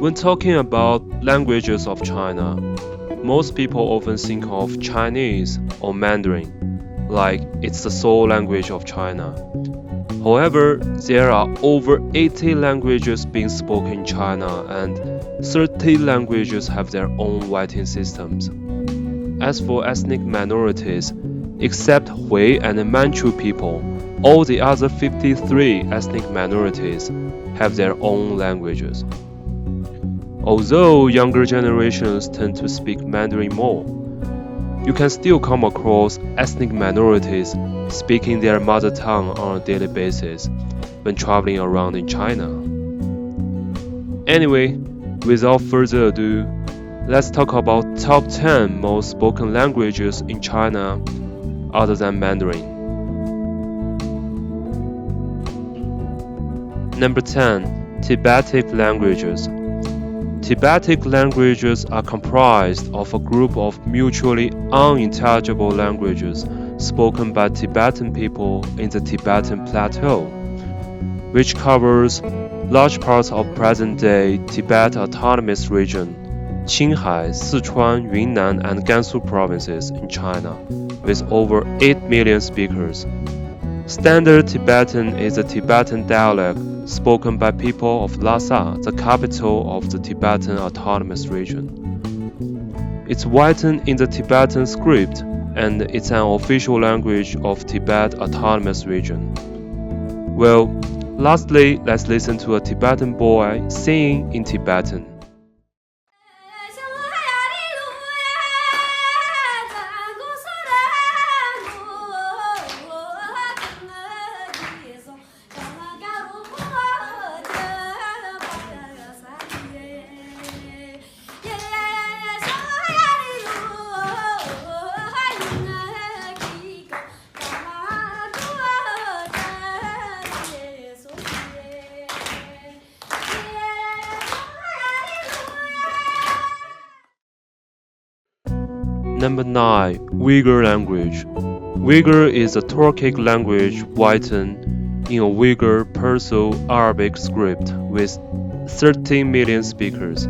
When talking about languages of China, most people often think of Chinese or Mandarin, like it's the sole language of China. However, there are over 80 languages being spoken in China, and 30 languages have their own writing systems. As for ethnic minorities, except Hui and Manchu people, all the other 53 ethnic minorities have their own languages. Although younger generations tend to speak Mandarin more, you can still come across ethnic minorities speaking their mother tongue on a daily basis when traveling around in China. Anyway, without further ado, let's talk about top 10 most spoken languages in China other than Mandarin. Number 10. Tibetic languages. Tibetic languages are comprised of a group of mutually unintelligible languages spoken by Tibetan people in the Tibetan Plateau, which covers large parts of present-day Tibet Autonomous Region, Qinghai, Sichuan, Yunnan, and Gansu provinces in China, with over 8 million speakers. Standard Tibetan is a Tibetan dialect spoken by people of Lhasa, the capital of the Tibetan Autonomous Region. It's written in the Tibetan script, and it's an official language of Tibet Autonomous Region. Well, lastly, let's listen to a Tibetan boy singing in Tibetan. Number 9. Uighur language. Uighur is a Turkic language written in a Uighur Perso-Arabic script with 13 million speakers,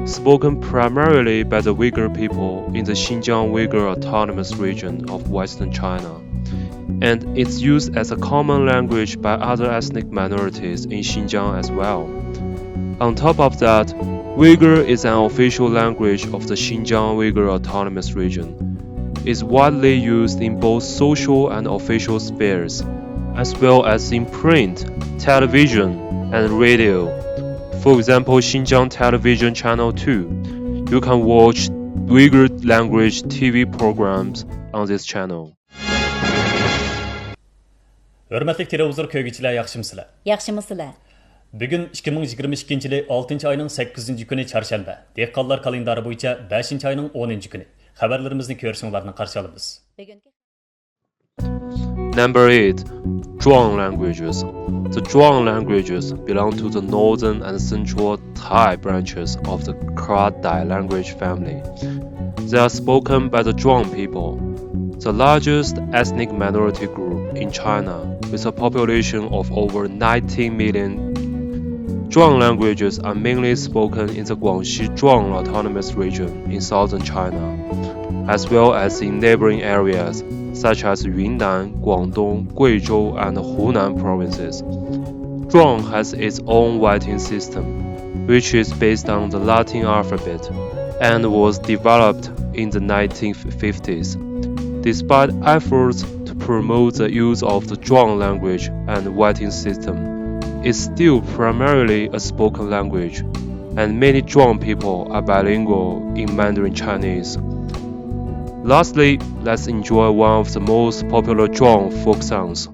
spoken primarily by the Uighur people in the Xinjiang Uyghur Autonomous Region of Western China, and it's used as a common language by other ethnic minorities in Xinjiang as well. On top of that, Uyghur is an official language of the Xinjiang Uyghur Autonomous Region. It's widely used in both social and official spheres, as well as in print, television, and radio. For example, Xinjiang Television Channel 2. You can watch Uyghur language TV programs on this channel. Hörmətli televizor köygüçülər, yaxşımısılar? Yaxşımısılar? Bugün 2022 yılı 6 ayının 8 günü çarşamba. Dehqonlar kalendari boyunca 5 ayının 10 günü. Xabarlarimizni ko'rsinglarni qarshi olamiz. Number 8. Zhuang languages. The Zhuang languages belong to the northern and central Thai branches of the Kra-Dai language family. They are spoken by the Zhuang people, the largest ethnic minority group in China, with a population of over 19 million. Zhuang languages are mainly spoken in the Guangxi Zhuang Autonomous Region in southern China, as well as in neighboring areas such as Yunnan, Guangdong, Guizhou, and Hunan provinces. Zhuang has its own writing system, which is based on the Latin alphabet and was developed in the 1950s. Despite efforts to promote the use of the Zhuang language and writing system, it's still primarily a spoken language, and many Zhuang people are bilingual in Mandarin Chinese. Lastly, let's enjoy one of the most popular Zhuang folk songs.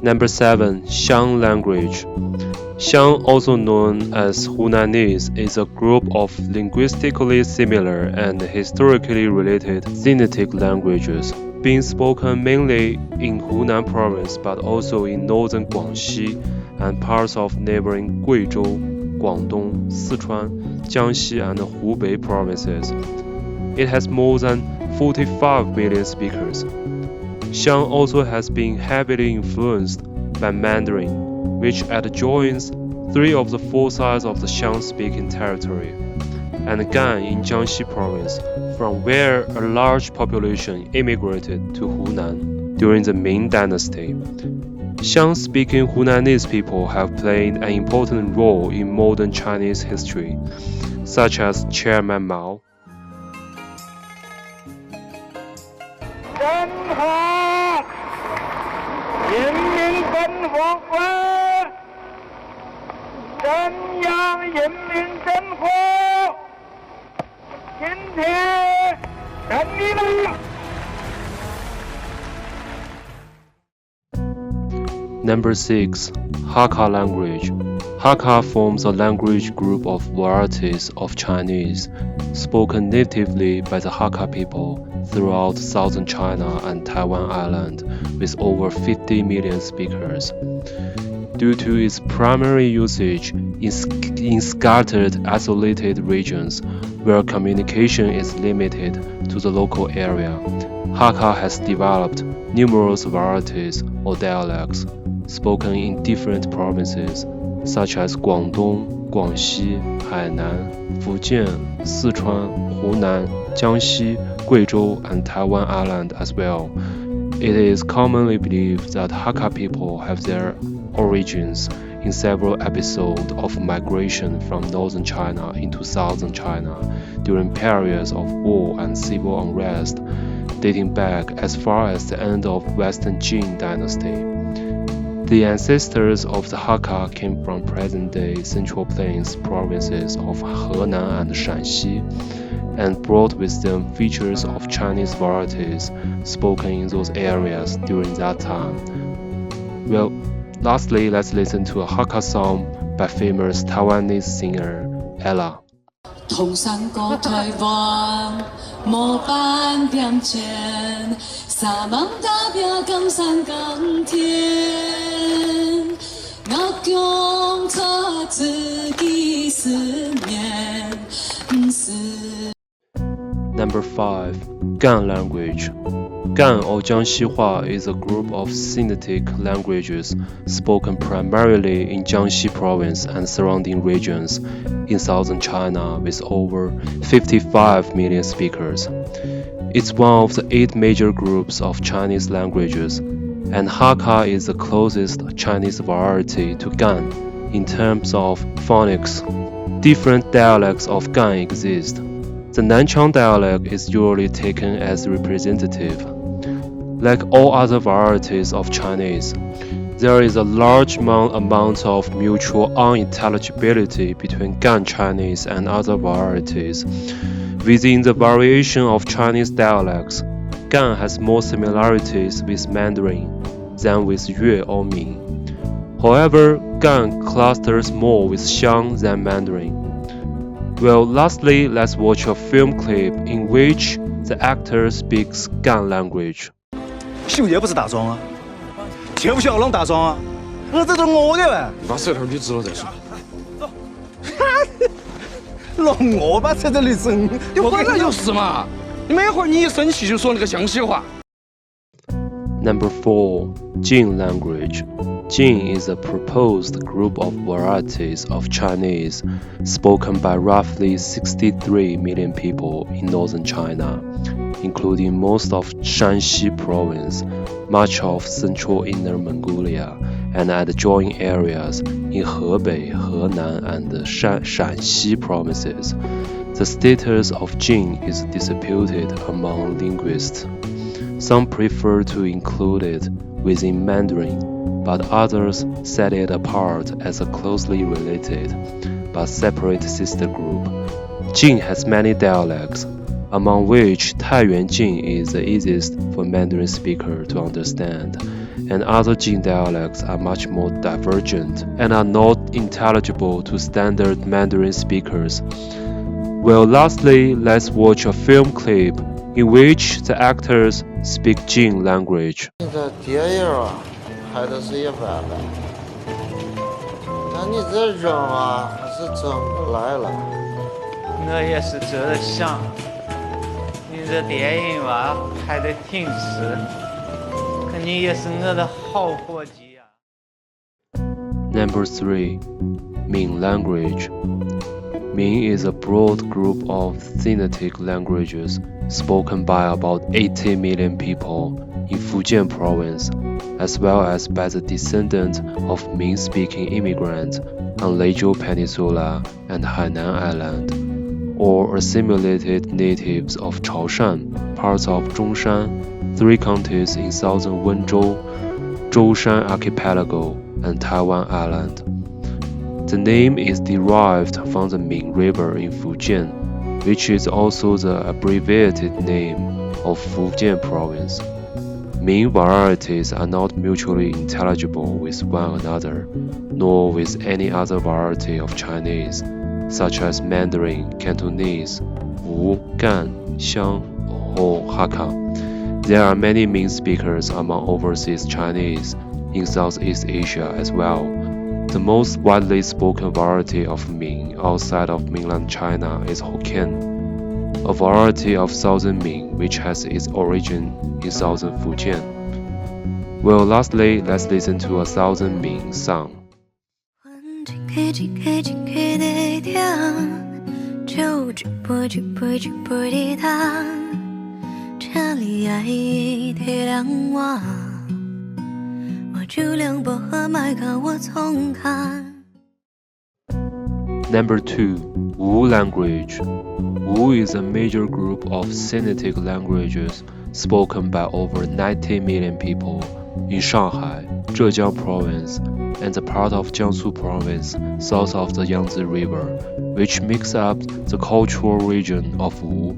Number 7. Xiang language. Xiang, also known as Hunanese, is a group of linguistically similar and historically related Sinitic languages, being spoken mainly in Hunan province but also in northern Guangxi and parts of neighboring Guizhou, Guangdong, Sichuan, Jiangxi and Hubei provinces. It has more than 45 million speakers. Xiang also has been heavily influenced by Mandarin, which adjoins 3 of the 4 sides of the Xiang-speaking territory, and Gan in Jiangxi province, from where a large population immigrated to Hunan during the Ming Dynasty. Xiang-speaking Hunanese people have played an important role in modern Chinese history, such as Chairman Mao. 中华人民共和国中央人民政府今天成立了。 Number 6. Hakka language. Hakka forms a language group of varieties of Chinese, spoken natively by the Hakka people throughout southern China and Taiwan Island, with over 50 million speakers. Due to its primary usage in scattered, isolated regions where communication is limited to the local area, Hakka has developed numerous varieties or dialects spoken in different provinces such as Guangdong, Guangxi, Hainan, Fujian, Sichuan, Hunan, Jiangxi, Guizhou, and Taiwan Island as well. It is commonly believed that Hakka people have their origins in several episodes of migration from northern China into southern China during periods of war and civil unrest, dating back as far as the end of Western Jin dynasty. The ancestors of the Hakka came from present-day Central Plains provinces of Henan and Shanxi, and brought with them features of Chinese varieties spoken in those areas during that time. Well, lastly, let's listen to a Hakka song by famous Taiwanese singer Ella. 同山过台湾，莫半点钱，沙芒大表江山耕田，我共错自己思念，是。Number 5. Gan language. Gan or Jiangxihua is a group of Sinitic languages spoken primarily in Jiangxi province and surrounding regions in southern China with over 55 million speakers. It's one of the 8 major groups of Chinese languages, and Hakka is the closest Chinese variety to Gan in terms of phonics. Different dialects of Gan exist. The Nanchang dialect is usually taken as representative. Like all other varieties of Chinese, there is a large amount of mutual unintelligibility between Gan Chinese and other varieties. Within the variation of Chinese dialects, Gan has more similarities with Mandarin than with Yue or Ming. However, Gan clusters more with Xiang than Mandarin. Well, lastly, let's watch a film clip in which the actor speaks Gan language. 秀姐不是大壮啊，需不需要弄大壮啊？我这都我的呗。把舌头捋直了再说。弄我把舌头捋直，你本来就是嘛。你每会儿你一生气就说那个湘西话。Number 4. Jin language. Jin is a proposed group of varieties of Chinese spoken by roughly 63 million people in northern China, including most of Shanxi province, much of central Inner Mongolia, and adjoining areas in Hebei, Henan, and the Shanxi provinces. The status of Jin is disputed among linguists. Some prefer to include it within Mandarin, but others set it apart as a closely related but separate sister group. Jin has many dialects, among which Taiyuan Jin is the easiest for Mandarin speaker to understand, and other Jing dialects are much more divergent and are not intelligible to standard Mandarin speakers. Well, lastly, let's watch a film clip in which the actors speak Jing language. 你这电影啊，拍的是一般般，但你这扔啊，还是整不来了。我也是这么想，你这电影吧拍的挺实，可你也是我的好伙计呀。Number 3. Ming language. Ming is a broad group of Sinitic languages spoken by about 80 million people in Fujian province, as well as by the descendants of Ming-speaking immigrants on Leizhou Peninsula and Hainan Island, or assimilated natives of Chaoshan, parts of Zhongshan, 3 counties in southern Wenzhou, Zhoushan Archipelago, and Taiwan Island. The name is derived from the Ming River in Fujian, which is also the abbreviated name of Fujian province. Ming varieties are not mutually intelligible with one another, nor with any other variety of Chinese, such as Mandarin, Cantonese, Wu, Gan, Xiang, or Hakka. There are many Ming speakers among overseas Chinese in Southeast Asia as well. The most widely spoken variety of Ming outside of mainland China is Hokkien, a variety of Southern Ming which has its origin in Southern Fujian. Well, lastly, let's listen to a Southern Ming song. Number 2. Wu language. Wu is a major group of Sinitic languages spoken by over 90 million people in Shanghai, Zhejiang province, and the part of Jiangsu province south of the Yangtze River, which makes up the cultural region of Wu.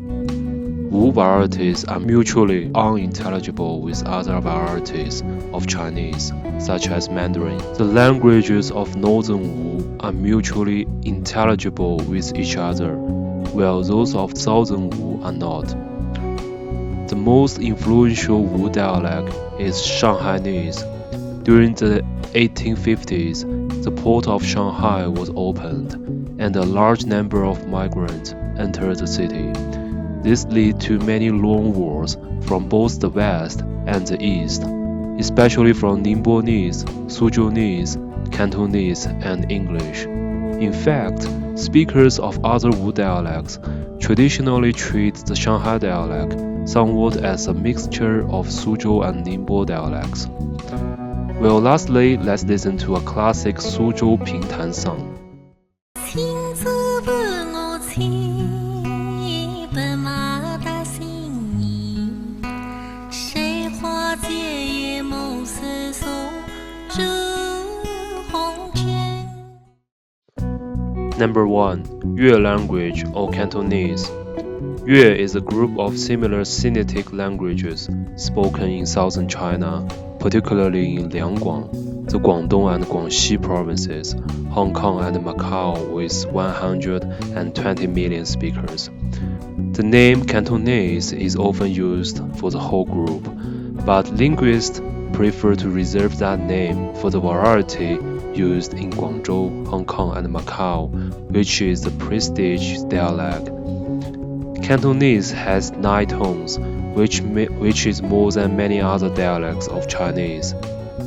Wu varieties are mutually unintelligible with other varieties of Chinese, such as Mandarin. The languages of Northern Wu are mutually intelligible with each other, while those of Southern Wu are not. The most influential Wu dialect is Shanghainese. During the 1850s, the port of Shanghai was opened, and a large number of migrants entered the city. This led to many loan wars from both the west and the east, especially from Ningboese, Suzhounese, Cantonese, and English. In fact, speakers of other Wu dialects traditionally treat the Shanghai dialect somewhat as a mixture of Suzhou and Ningbo dialects. Well, lastly, let's listen to a classic Suzhou Pingtan song. Number 1. Yue language or Cantonese. Yue is a group of similar Sinitic languages spoken in southern China, particularly in Liangguang, the Guangdong and Guangxi provinces, Hong Kong and Macau with 120 million speakers. The name Cantonese is often used for the whole group, but linguists prefer to reserve that name for the variety used in Guangzhou, Hong Kong, and Macau, which is the prestige dialect. Cantonese has 9 tones, which is more than many other dialects of Chinese.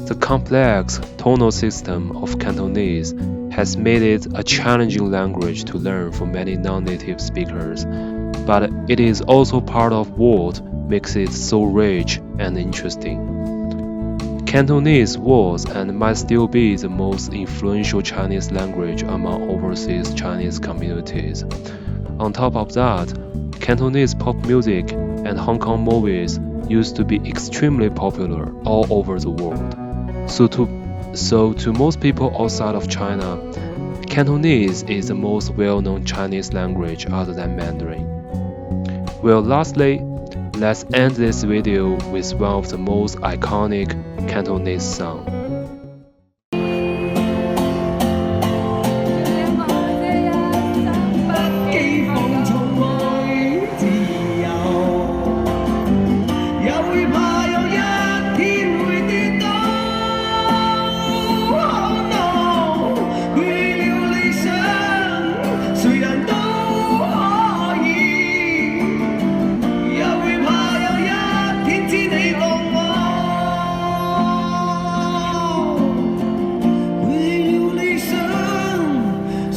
The complex tonal system of Cantonese has made it a challenging language to learn for many non-native speakers, but it is also part of what makes it so rich and interesting. Cantonese was and might still be the most influential Chinese language among overseas Chinese communities. On top of that, Cantonese pop music and Hong Kong movies used to be extremely popular all over the world. So to most people outside of China, Cantonese is the most well-known Chinese language other than Mandarin. Well, lastly, Let's end this video with one of the most iconic Cantonese songs.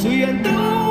虽然都